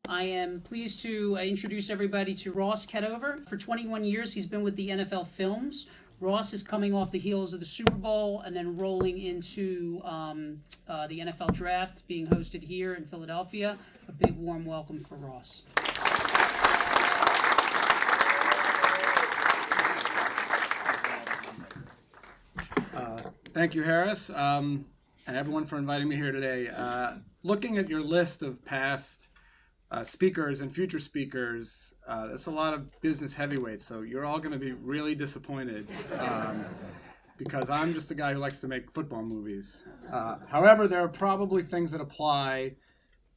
I am pleased to introduce everybody to Ross Ketover. For 21 years, he's been with the NFL Films. Ross is coming off the heels of the Super Bowl and then rolling into the NFL Draft being hosted here in Philadelphia. A big warm welcome for Ross. Thank you, Harris, and everyone for inviting me here today. Looking at your list of past speakers and future speakers, that's a lot of business heavyweights, so you're all going to be really disappointed because I'm just a guy who likes to make football movies. However, there are probably things that apply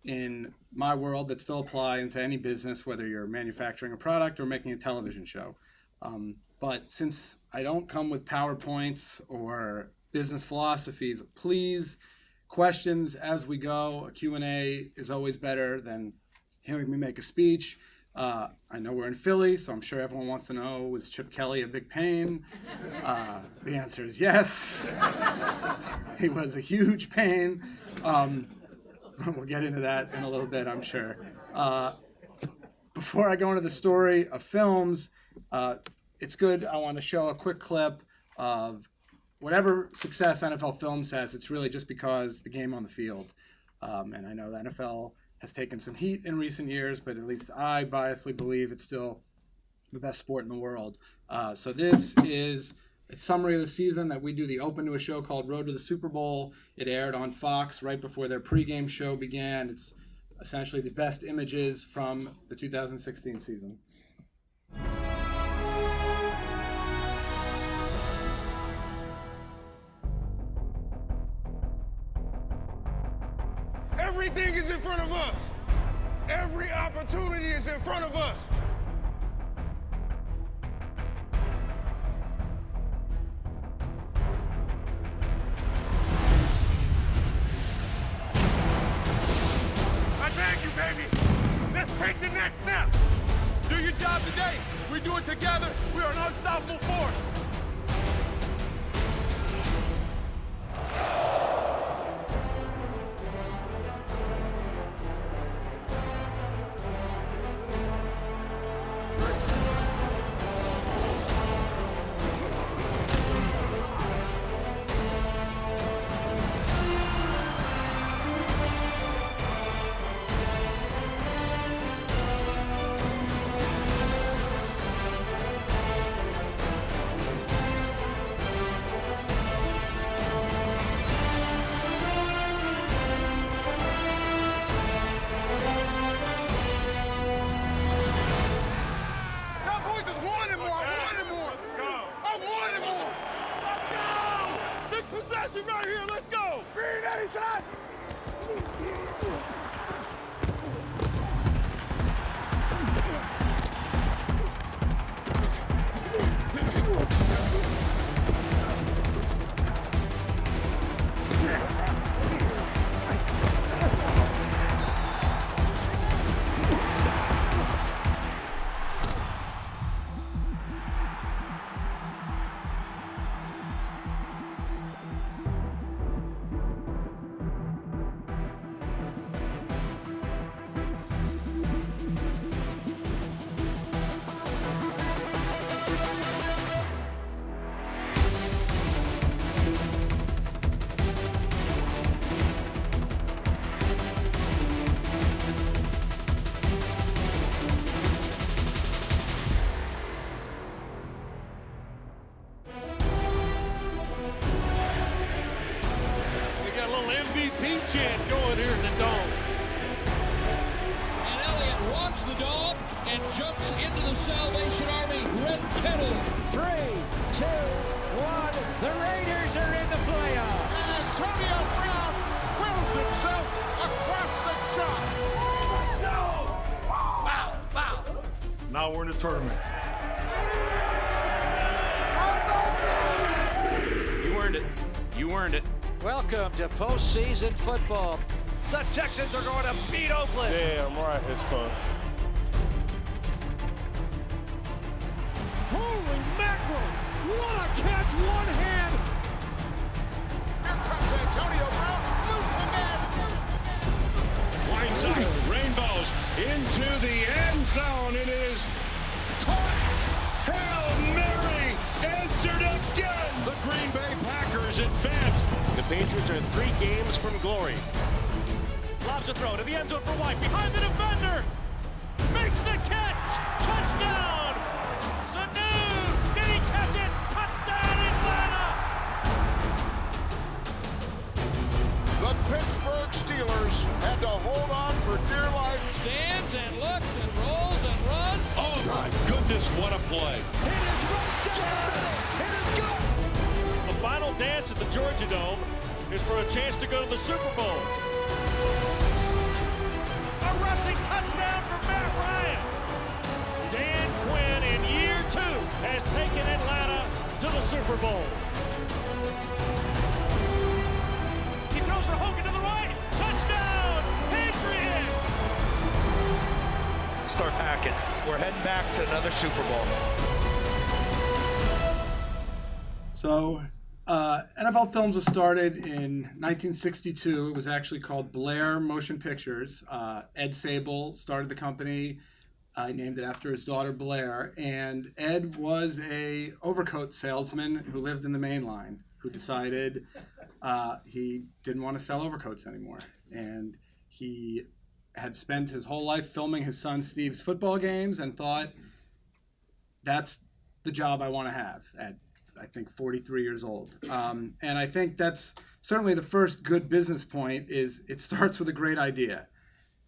in my world that still apply into any business, whether you're manufacturing a product or making a television show. But since I don't come with PowerPoints or business philosophies, please, questions as we go. A Q&A is always better than hearing me make a speech. I know we're in Philly, so I'm sure everyone wants to know, was Chip Kelly a big pain? The answer is yes. He was a huge pain. We'll get into that in a little bit, I'm sure. Before I go into the story of films, it's good. I want to show a quick clip of whatever success NFL Films has. It's really just because the game on the field. And I know the NFL has taken some heat in recent years, but at least I biasly believe it's still the best sport in the world. So this is a summary of the season that we do the open to a show called Road to the Super Bowl. It aired on Fox right before their pregame show began. It's essentially the best images from the 2016 season. Everything is in front of us. Every opportunity is in front of us. I beg you, baby. Let's take the next step. Do your job today. We do it together. We are an unstoppable force. Right here, let's go! Green Edison! MVP chant going here in the Dome. And Elliott walks the dog and jumps into the Salvation Army red kettle. 3, 2, 1. The Raiders are in the playoffs. And Antonio Brown wills himself across the shot. No! Wow, wow. Now we're in the tournament. You earned it. You earned it. Welcome to postseason football. The Texans are going to beat Oakland. Damn right, it's fun. Holy mackerel! What a catch, one hand! Here comes Antonio Brown, loose again. Winds up, rainbows, in Patriots are 3 games from glory. Lobs a throw to the end zone for White. Behind the defender. Makes the catch. Touchdown. Sanu. Did he catch it? Touchdown Atlanta. The Pittsburgh Steelers had to hold on for dear life. Stands and looks and rolls and runs. Oh my goodness, what a play. It is right down the middle. It is good. The final dance at the Georgia Dome is for a chance to go to the Super Bowl. A rushing touchdown for Matt Ryan. Dan Quinn in year 2 has taken Atlanta to the Super Bowl. He throws for Hogan to the right. Touchdown, Patriots! Start packing. We're heading back to another Super Bowl. So, NFL Films was started in 1962. It was actually called Blair Motion Pictures. Ed Sable started the company. He named it after his daughter Blair. And Ed was a overcoat salesman who lived in the main line, who decided he didn't want to sell overcoats anymore. And he had spent his whole life filming his son Steve's football games and thought, that's the job I want to have at, I think, 43 years old. And I think that's certainly the first good business point. Is it starts with a great idea.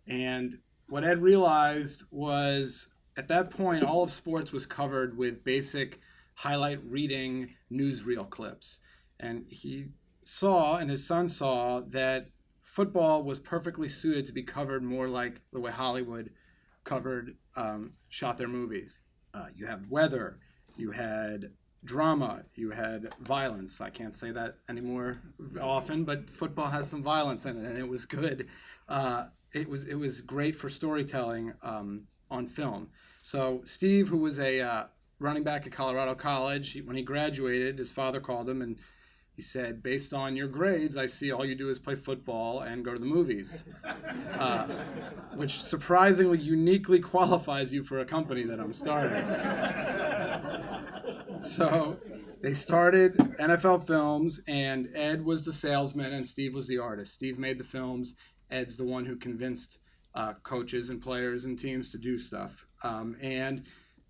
And what Ed realized was, at that point, all of sports was covered with basic highlight reading newsreel clips. And he saw, and his son saw, that football was perfectly suited to be covered more like the way Hollywood shot their movies. You have weather, you had drama, you had violence. I can't say that anymore often, but football has some violence in it, and it was good. It was great for storytelling on film. So Steve, who was a running back at Colorado College, when he graduated, his father called him and he said, based on your grades, I see all you do is play football and go to the movies, which surprisingly uniquely qualifies you for a company that I'm starting. So they started NFL Films, and Ed was the salesman and Steve was the artist. Steve made the films. Ed's the one who convinced coaches and players and teams to do stuff. And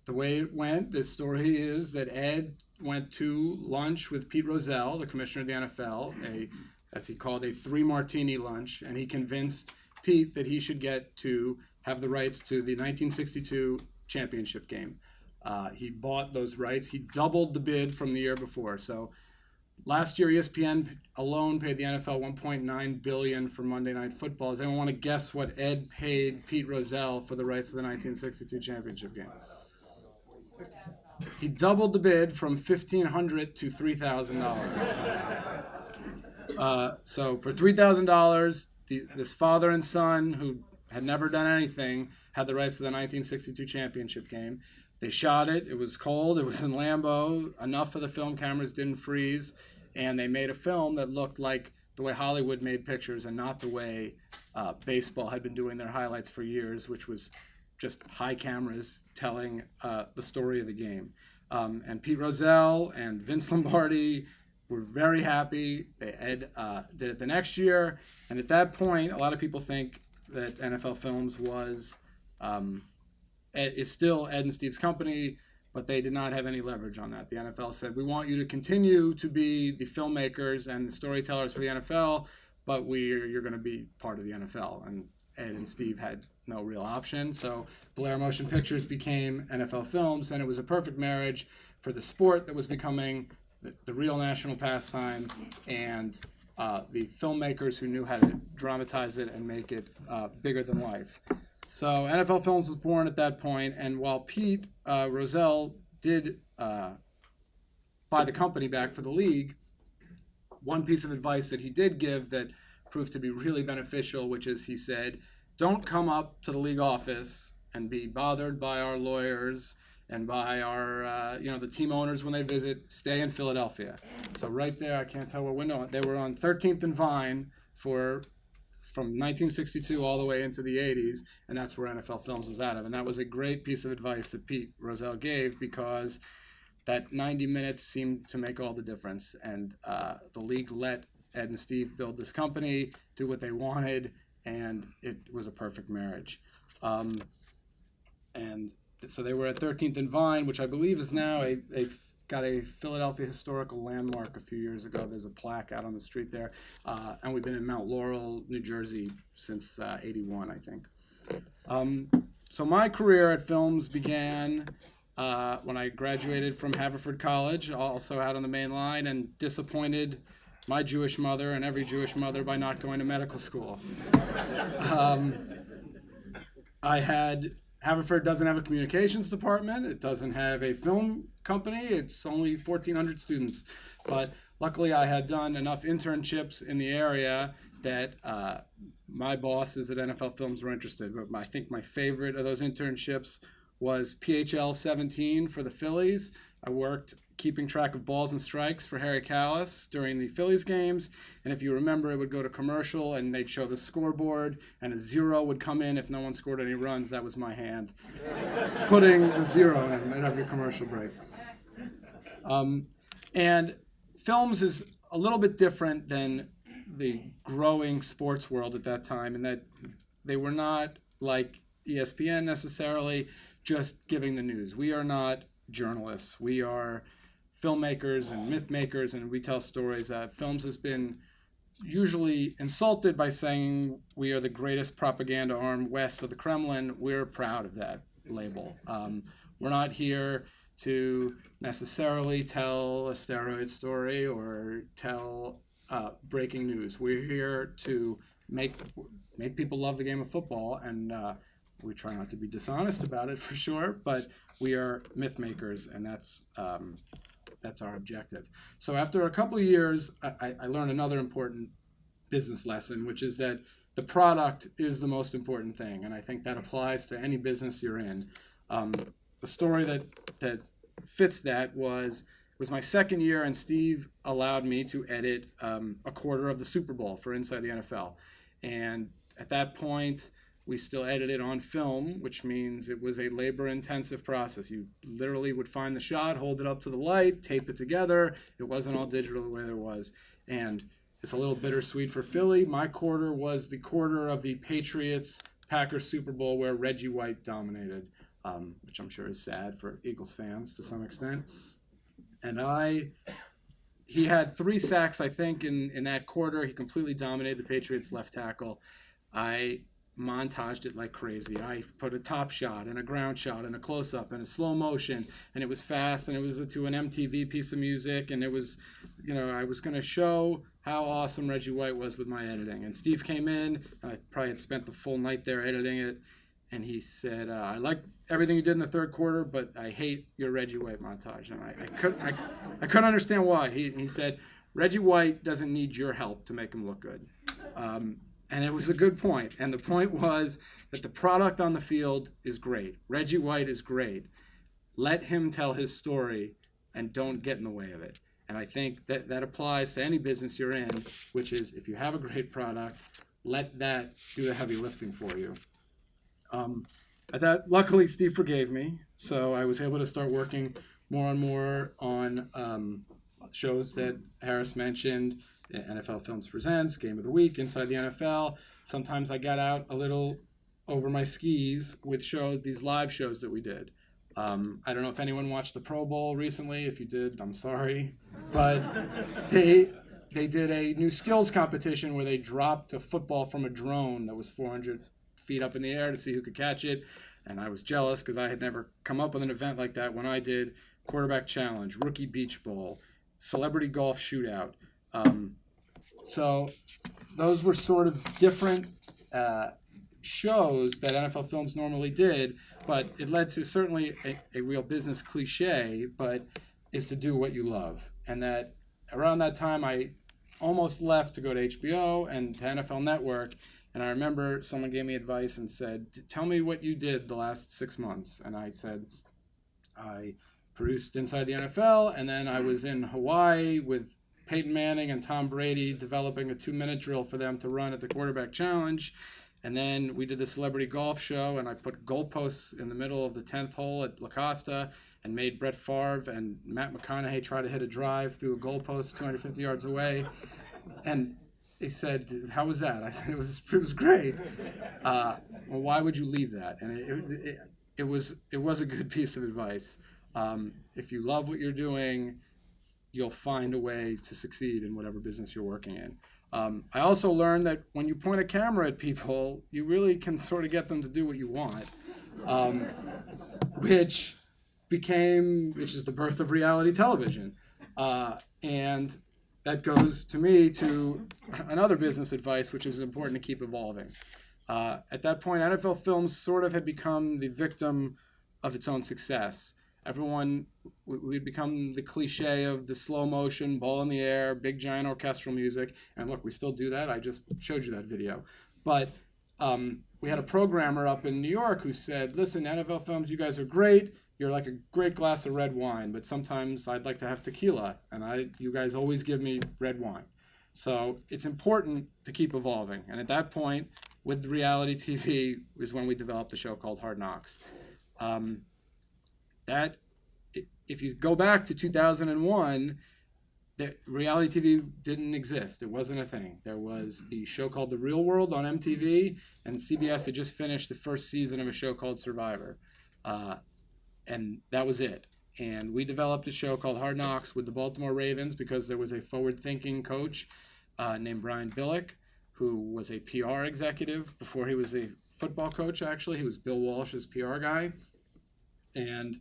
the way it went, the story is that Ed went to lunch with Pete Rozelle, the commissioner of the NFL, as he called a 3-martini lunch, and he convinced Pete that he should get to have the rights to the 1962 championship game. He bought those rights. He doubled the bid from the year before. So last year, ESPN alone paid the NFL $1.9 billion for Monday Night Football. Does anyone want to guess what Ed paid Pete Rozelle for the rights to the 1962 championship game? He doubled the bid from $1,500 to $3,000. So for $3,000, this father and son, who had never done anything, had the rights to the 1962 championship game. They shot it. It was cold. It was in Lambeau. Enough of the film cameras didn't freeze. And they made a film that looked like the way Hollywood made pictures and not the way baseball had been doing their highlights for years, which was just high cameras telling the story of the game. And Pete Rozelle and Vince Lombardi were very happy. Ed did it the next year. And at that point, a lot of people think that NFL Films is still Ed and Steve's company, but they did not have any leverage on that. The NFL said, we want you to continue to be the filmmakers and the storytellers for the NFL, but you're going to be part of the NFL. And Ed and Steve had no real option. So Blair Motion Pictures became NFL Films, and it was a perfect marriage for the sport that was becoming the real national pastime and the filmmakers who knew how to dramatize it and make it bigger than life. So NFL Films was born at that point, and while Pete Rozelle did buy the company back for the league, one piece of advice that he did give that proved to be really beneficial, which is he said, don't come up to the league office and be bothered by our lawyers and by our, the team owners when they visit. Stay in Philadelphia. So right there, I can't tell what window. They were on 13th and Vine from 1962 all the way into the 80s, and that's where NFL Films was out of. And that was a great piece of advice that Pete Rozelle gave, because that 90 minutes seemed to make all the difference. And the league let Ed and Steve build this company, do what they wanted, and it was a perfect marriage. So they were at 13th and Vine, which I believe is now got a Philadelphia historical landmark a few years ago. There's a plaque out on the street there. And we've been in Mount Laurel, New Jersey since 81, I think. So my career at films began when I graduated from Haverford College, also out on the main line, and disappointed my Jewish mother and every Jewish mother by not going to medical school. Haverford doesn't have a communications department. It doesn't have a film company. It's only 1,400 students. But luckily, I had done enough internships in the area that my bosses at NFL Films were interested. But I think my favorite of those internships was PHL 17 for the Phillies. I worked keeping track of balls and strikes for Harry Callis during the Phillies games. And if you remember, it would go to commercial and they'd show the scoreboard and a 0 would come in if no one scored any runs. That was my hand putting the 0 in at every commercial break. And films is a little bit different than the growing sports world at that time, in that they were not like ESPN necessarily just giving the news. We are not journalists. We are filmmakers and myth makers, and we tell stories. Films has been usually insulted by saying we are the greatest propaganda arm west of the Kremlin. We're proud of that label. We're not here to necessarily tell a steroid story or tell breaking news. We're here to make people love the game of football, and we try not to be dishonest about it for sure, but we are myth makers, and that's our objective. So after a couple of years, I learned another important business lesson, which is that the product is the most important thing, and I think that applies to any business you're in. The story that fits that was my second year, and Steve allowed me to edit a quarter of the Super Bowl for Inside the NFL. And at that point, we still edited on film, which means it was a labor-intensive process. You literally would find the shot, hold it up to the light, tape it together. It wasn't all digital the way there was. And it's a little bittersweet for Philly. My quarter was the quarter of the Patriots-Packers Super Bowl where Reggie White dominated, which I'm sure is sad for Eagles fans to some extent. And he had 3 sacks, I think, in that quarter. He completely dominated the Patriots left tackle. I montaged it like crazy. I put a top shot and a ground shot and a close-up and a slow motion, and it was fast, and it was to an MTV piece of music, and it was, I was going to show how awesome Reggie White was with my editing. And Steve came in, and I probably had spent the full night there editing it, and he said, I liked everything you did in the third quarter, but I hate your Reggie White montage. And I couldn't understand why. He said, Reggie White doesn't need your help to make him look good. And it was a good point. And the point was that the product on the field is great. Reggie White is great. Let him tell his story and don't get in the way of it. And I think that applies to any business you're in, which is if you have a great product, let that do the heavy lifting for you. Luckily, Steve forgave me, so I was able to start working more and more on shows that Harris mentioned. NFL Films Presents, Game of the Week, Inside the NFL. Sometimes I got out a little over my skis with these live shows that we did. I don't know if anyone watched the Pro Bowl recently. If you did, I'm sorry. But they did a new skills competition where they dropped a football from a drone that was 400 feet up in the air to see who could catch it. And I was jealous because I had never come up with an event like that when I did quarterback challenge, rookie beach bowl, celebrity golf shootout. So those were sort of different shows that NFL Films normally did, but it led to certainly a real business cliche, but is to do what you love. And that around that time, I almost left to go to HBO and to NFL Network. And I remember someone gave me advice and said, tell me what you did the last 6 months. And I said, I produced Inside the NFL, and then I was in Hawaii with Peyton Manning and Tom Brady developing a 2-minute drill for them to run at the quarterback challenge. And then we did the celebrity golf show, and I put goalposts in the middle of the 10th hole at La Costa and made Brett Favre and Matt McConaughey try to hit a drive through a goalpost 250 yards away. And he said, "How was that?" I said, "It was great." Well, why would you leave that? And it was a good piece of advice. If you love what you're doing, you'll find a way to succeed in whatever business you're working in. I also learned that when you point a camera at people, you really can sort of get them to do what you want, which is the birth of reality television. And that goes to me to another business advice, which is important to keep evolving. At that point, NFL Films sort of had become the victim of its own success. We'd become the cliche of the slow motion, ball in the air, big giant orchestral music. And look, we still do that. I just showed you that video. But we had a programmer up in New York who said, "Listen, NFL Films, you guys are great. You're like a great glass of red wine, but sometimes I'd like to have tequila, and you guys always give me red wine." So it's important to keep evolving. And at that point, with reality TV, is when we developed a show called Hard Knocks. If you go back to 2001, reality TV didn't exist. It wasn't a thing. There was the show called The Real World on MTV, and CBS had just finished the first season of a show called Survivor. And that was it. And we developed a show called Hard Knocks with the Baltimore Ravens because there was a forward-thinking coach named Brian Billick, who was a PR executive before he was a football coach, actually. He was Bill Walsh's PR guy. And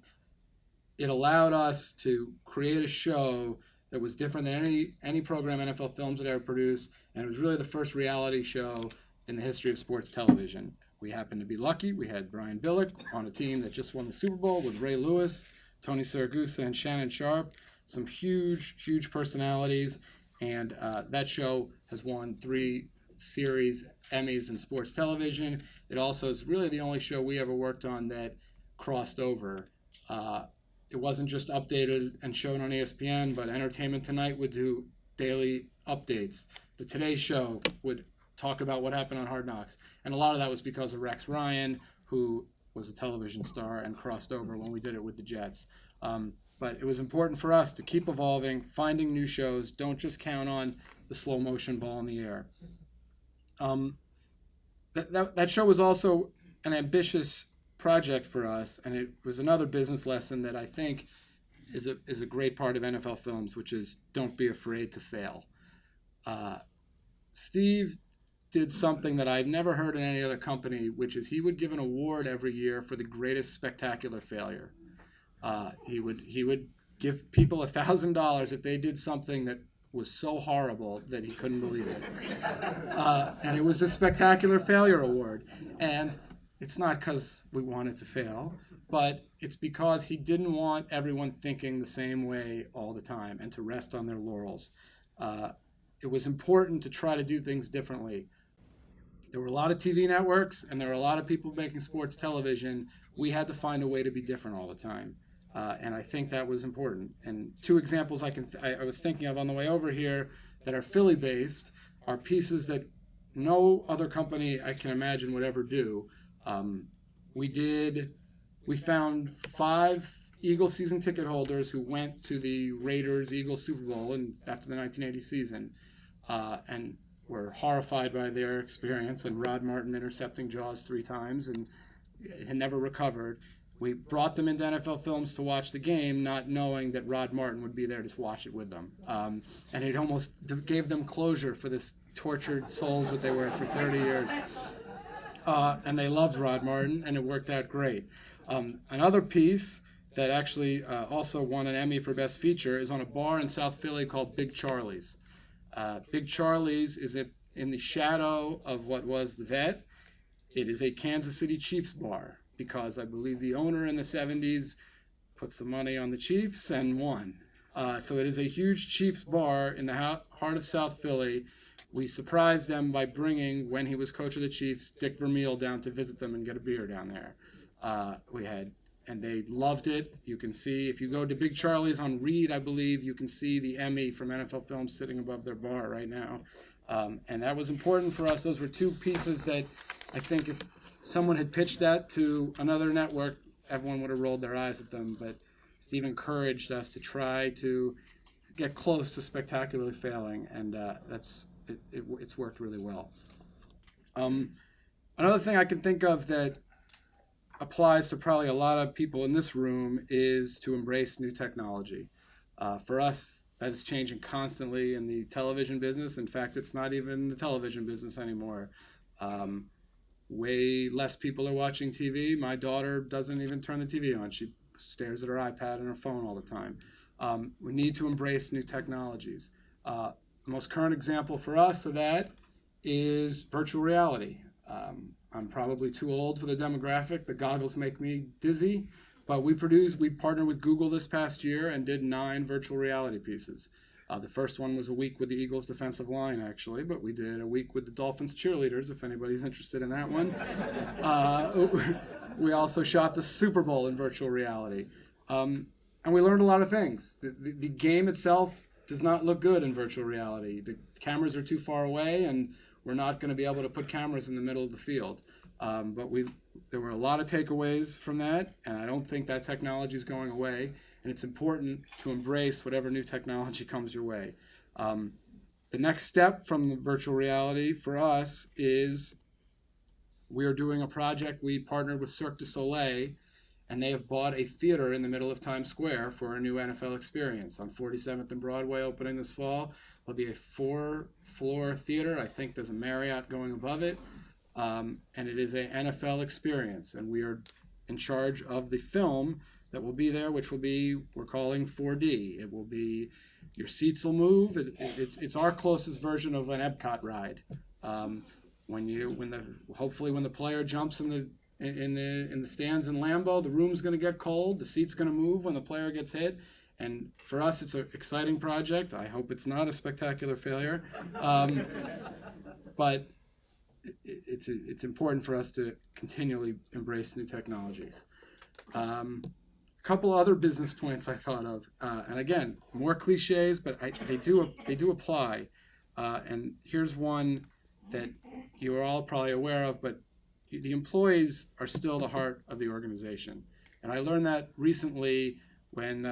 it allowed us to create a show that was different than any program NFL Films had ever produced. And it was really the first reality show in the history of sports television. We happened to be lucky. We had Brian Billick on a team that just won the Super Bowl with Ray Lewis, Tony Siragusa, and Shannon Sharp. Some huge, huge personalities. And that show has won 3 series Emmys in sports television. It also is really the only show we ever worked on that crossed over. It wasn't just updated and shown on ESPN, but Entertainment Tonight would do daily updates. The Today Show would talk about what happened on Hard Knocks. And a lot of that was because of Rex Ryan, who was a television star and crossed over when we did it with the Jets. But it was important for us to keep evolving, finding new shows. Don't just count on the slow motion ball in the air. That show was also an ambitious project for us, and it was another business lesson that I think is a great part of NFL Films, which is don't be afraid to fail. Steve did something that I've never heard in any other company, which is he would give an award every year for the greatest spectacular failure. He would give people $1,000 if they did something that was so horrible that he couldn't believe it. And it was a spectacular failure award. And it's not because we wanted to fail, but it's because he didn't want everyone thinking the same way all the time and to rest on their laurels. It was important to try to do things differently. There were a lot of TV networks, and there were a lot of people making sports television. We had to find a way to be different all the time. And I think that was important. And 2 examples I was thinking of on the way over here that are Philly-based are pieces that no other company I can imagine would ever do. We found 5 Eagles season ticket holders who went to the Raiders-Eagles Super Bowl after the 1980 season and were horrified by their experience and Rod Martin intercepting Jaws 3 times and had never recovered. We brought them into NFL Films to watch the game, not knowing that Rod Martin would be there to watch it with them. And it almost gave them closure for this tortured souls that they were for 30 years. And they loved Rod Martin, and it worked out great. Another piece that actually also won an Emmy for Best Feature is on a bar in South Philly called Big Charlie's. Big Charlie's is in the shadow of what was the Vet. It is a Kansas City Chiefs bar because I believe the owner in the 70s put some money on the Chiefs and won. So it is a huge Chiefs bar in the heart of South Philly. We surprised them by bringing, when he was coach of the Chiefs, Dick Vermeil down to visit them and get a beer down there. And they loved it. You can see, if you go to Big Charlie's on Reed, I believe, you can see the Emmy from NFL Films sitting above their bar right now. And that was important for us. Those were 2 pieces that I think if someone had pitched that to another network, everyone would have rolled their eyes at them. But Steve encouraged us to try to get close to spectacularly failing, and it's worked really well. Another thing I can think of that applies to probably a lot of people in this room is to embrace new technology. For us, that is changing constantly in the television business. In fact, it's not even the television business anymore. Way less people are watching TV. My daughter doesn't even turn the TV on. She stares at her iPad and her phone all the time. We need to embrace new technologies. The most current example for us of that is virtual reality. I'm probably too old for the demographic. The goggles make me dizzy, but we partnered with Google this past year and did 9 virtual reality pieces. The first one was a week with the Eagles defensive line, actually, but we did a week with the Dolphins cheerleaders, if anybody's interested in that one. We also shot the Super Bowl in virtual reality. And we learned a lot of things. The game itself does not look good in virtual reality. The cameras are too far away, and we're not going to be able to put cameras in the middle of the field. But there were a lot of takeaways from that, and I don't think that technology is going away. And it's important to embrace whatever new technology comes your way. The next step from the virtual reality for us is we are doing a project. We partnered with Cirque du Soleil, and they have bought a theater in the middle of Times Square for a new NFL experience on 47th and Broadway opening this fall. There'll be a 4-floor theater. I think there's a Marriott going above it. And it is an NFL experience, and we are in charge of the film that will be there, which will be, we're calling 4D. It will be, your seats will move. It's our closest version of an Epcot ride. Hopefully when the player jumps in the stands in Lambeau, the room's going to get cold. The seat's going to move when the player gets hit. And for us, it's an exciting project. I hope it's not a spectacular failure. But it's important for us to continually embrace new technologies. A couple other business points I thought of, and again, more cliches, but they do apply. And here's one that you're all probably aware of, but the employees are still the heart of the organization. And I learned that recently when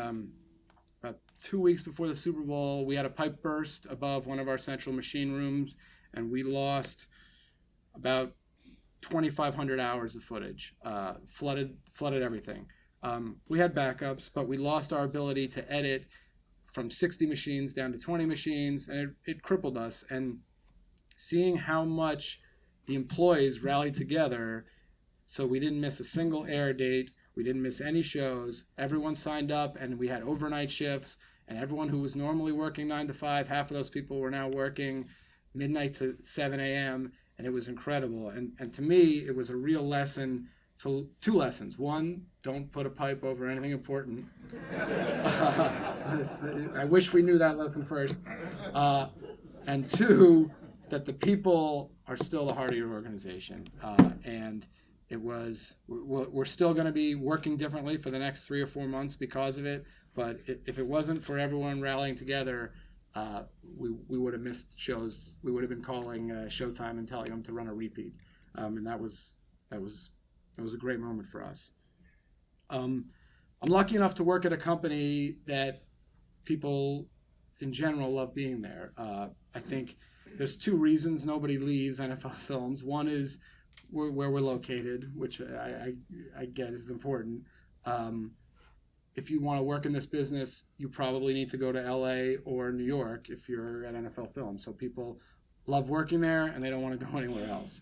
about 2 weeks before the Super Bowl, we had a pipe burst above one of our central machine rooms, and we lost about 2,500 hours of footage, flooded everything. We had backups, but we lost our ability to edit from 60 machines down to 20 machines, and it crippled us. And seeing how much the employees rallied together, so we didn't miss a single air date, we didn't miss any shows, everyone signed up, and we had overnight shifts, and everyone who was normally working 9 to 5, half of those people were now working midnight to 7 a.m., and it was incredible. And to me, it was a real lesson. So 2 lessons. 1, don't put a pipe over anything important. I wish we knew that lesson first. And 2, that the people are still the heart of your organization. And we're still going to be working differently for the next 3 or 4 months because of it. But if it wasn't for everyone rallying together, we would have missed shows. We would have been calling Showtime and telling them to run a repeat. And that was a great moment for us. I'm lucky enough to work at a company that people in general love being there. I think there's 2 reasons nobody leaves NFL Films. One is where we're located, which I get is important. If you want to work in this business, you probably need to go to LA or New York if you're at NFL Films. So people love working there and they don't want to go anywhere else.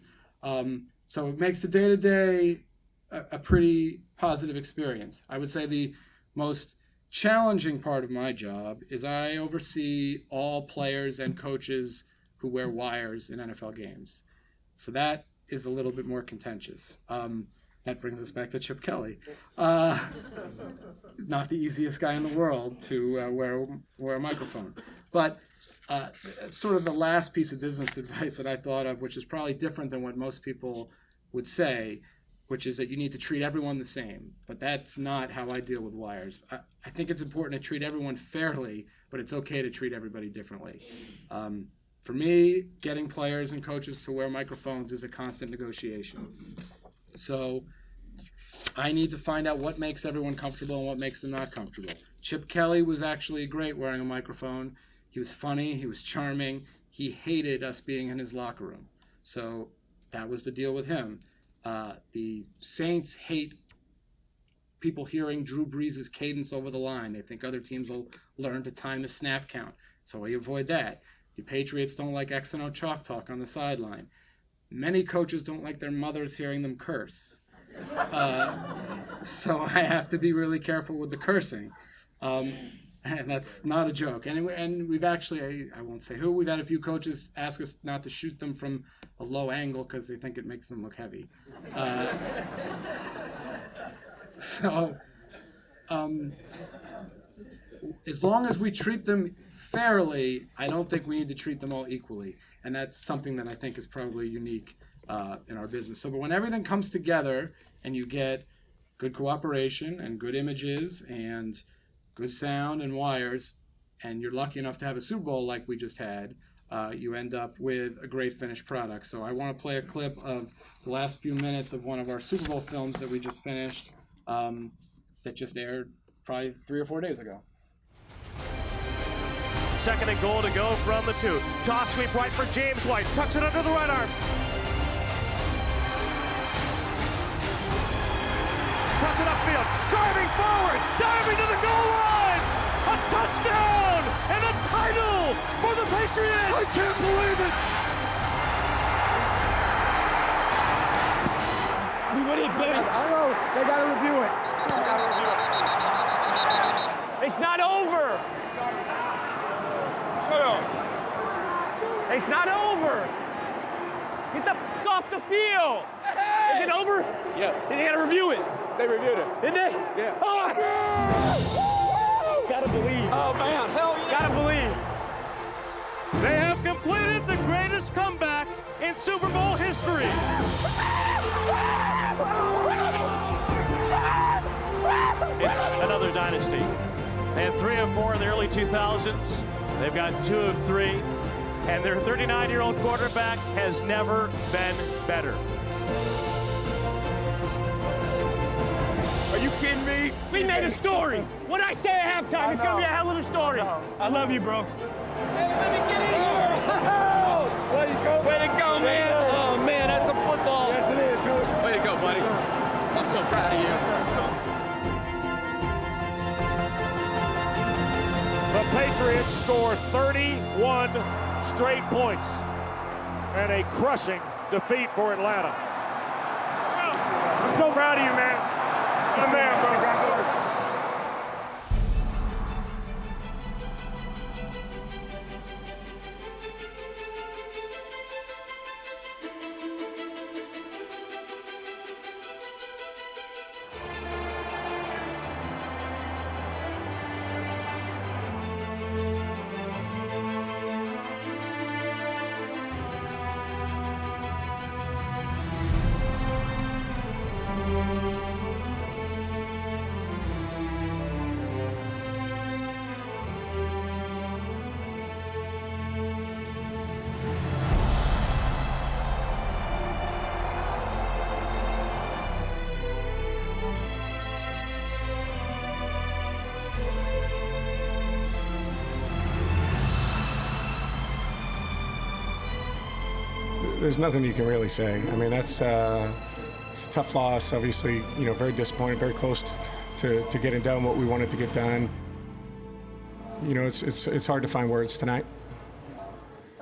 So it makes the day-to-day a pretty positive experience. I would say the most challenging part of my job is I oversee all players and coaches who wear wires in NFL games. So that is a little bit more contentious. That brings us back to Chip Kelly. Not the easiest guy in the world to wear a microphone. But sort of the last piece of business advice that I thought of, which is probably different than what most people would say, which is that you need to treat everyone the same. But that's not how I deal with wires. I think it's important to treat everyone fairly, but it's okay to treat everybody differently. For me, getting players and coaches to wear microphones is a constant negotiation. So I need to find out what makes everyone comfortable and what makes them not comfortable. Chip Kelly was actually great wearing a microphone. He was funny. He was charming. He hated us being in his locker room. So that was the deal with him. The Saints hate people hearing Drew Brees' cadence over the line. They think other teams will learn to time the snap count. So we avoid that. The Patriots don't like X and O chalk talk on the sideline. Many coaches don't like their mothers hearing them curse. So I have to be really careful with the cursing. And that's not a joke. And we've actually, I won't say who, we've had a few coaches ask us not to shoot them from a low angle because they think it makes them look heavy. As long as we treat them fairly, I don't think we need to treat them all equally. And that's something that I think is probably unique in our business. So, but when everything comes together and you get good cooperation and good images and good sound and wires, and you're lucky enough to have a Super Bowl like we just had, you end up with a great finished product. So I want to play a clip of the last few minutes of one of our Super Bowl films that we just finished that just aired probably 3 or 4 days ago. 2nd and goal to go from the 2. Toss sweep right for James White. Tucks it under the right arm. Puts it upfield. Driving forward. Diving to the goal line. A touchdown and a title for the Patriots. I can't believe it. What is good? I know. They got to review it. It's not over. It's not over. Get the f off the field. Is it over? Yes. They got to review it. They reviewed it. Did they? Yeah. Oh, gotta believe. Oh, man. Hell yeah. Gotta believe. They have completed the greatest comeback in Super Bowl history. It's another dynasty. They had 3 of 4 in the early 2000s. They've got 2 of 3. And their 39-year-old quarterback has never been better. Are you kidding me? We made a story. What did I say at halftime? It's gonna be a hell of a story. I love you, bro. Hey, let me get in here. Way to go. Way to go, man. Oh, man, that's some football. Yes, it is, coach. Way to go, buddy. I'm so proud of you. Yes, sir. The Patriots score 31 straight points and a crushing defeat for Atlanta. I'm so proud of you, man. Good man, bro. Congratulations. There's nothing you can really say. I mean, it's a tough loss. Obviously, very disappointed, very close to getting done what we wanted to get done. It's hard to find words tonight.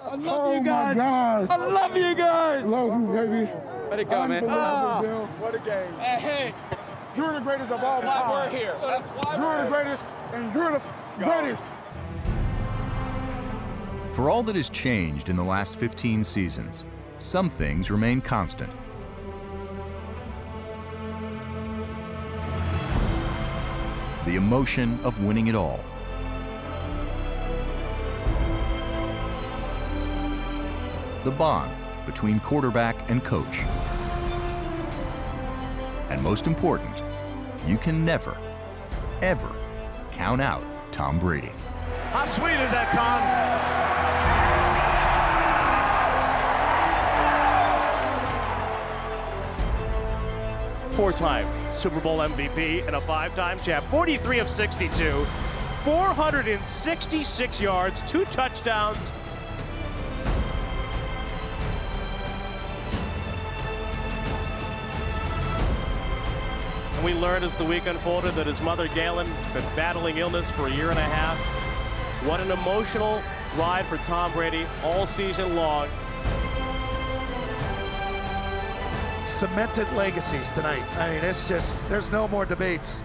I love you guys. I love you guys. Love you, baby. Let it go, man. Bill. What a game. Hey, You're the greatest of all time. we're here. That's why You're the greatest, and you're the greatest. For all that has changed in the last 15 seasons, some things remain constant. The emotion of winning it all. The bond between quarterback and coach. And most important, you can never, ever count out Tom Brady. How sweet is that, Tom? 4-time Super Bowl MVP and a 5-time champ. 43 of 62. 466 yards, 2 touchdowns. And we learned as the week unfolded that his mother, Galen, has been battling illness for a year and a half. What an emotional ride for Tom Brady all season long. Cemented legacies tonight. I mean, it's just, there's no more debates.